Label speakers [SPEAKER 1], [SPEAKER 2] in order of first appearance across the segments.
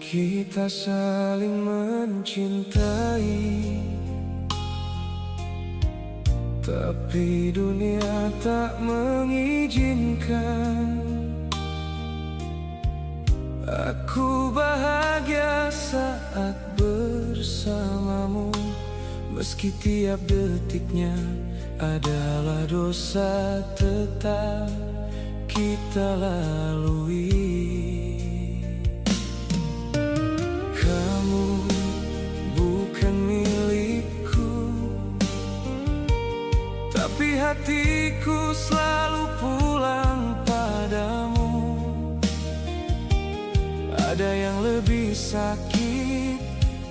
[SPEAKER 1] Kita saling mencintai, tapi dunia tak mengizinkan. Aku bahagia saat bersamamu, meski tiap detiknya adalah dosa tetap kita lalui. Kamu bukan milikku, tapi hatiku selalu pulang padamu. Ada yang lebih sakit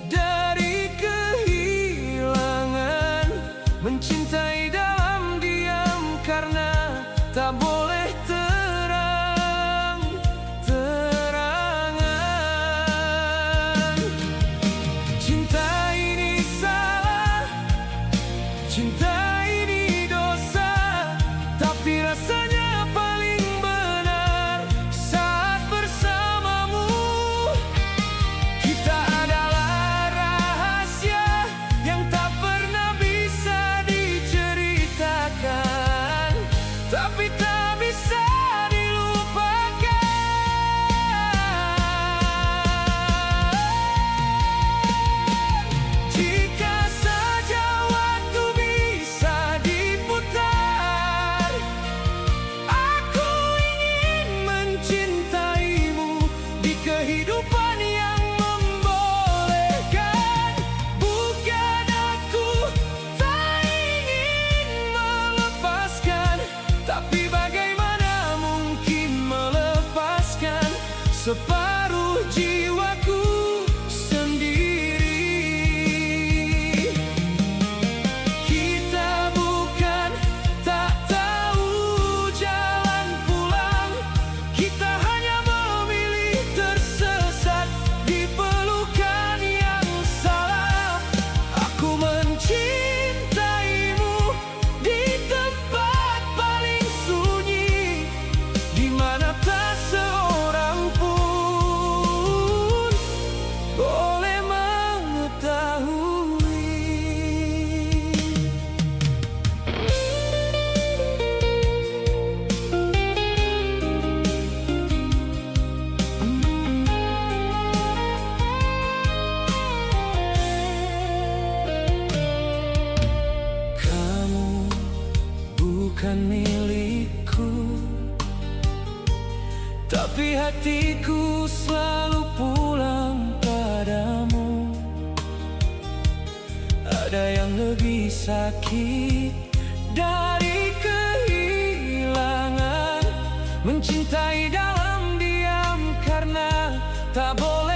[SPEAKER 1] dari kehilangan, mencintai dalam diam karena tak boleh terang-terangan. Cinta ini salah, cinta ini dosa, tapi rasanya paling benar saat bersamamu. Kita adalah rahasia yang tak pernah bisa diceritakan, tapi tak bisa dilupakan. Jika saja waktu bisa diputar, aku ingin mencintaimu di kehidupan yang membolehkan. Bukan aku tak ingin melepaskan, tapi bagaimana mungkin melepaskan separuh jiwaku sendiri. Kita bukan tak tahu jalan pulang, kita hanya memilih tersesat di pelukan yang salah. Aku mencintaimu di tempat paling sunyi, di mana tak seorang pun boleh mengetahui. Kamu bukan milikku, tapi hatiku selalu pulang padamu. Ada yang lebih sakit dari kehilangan, mencintai dalam diam karena tak boleh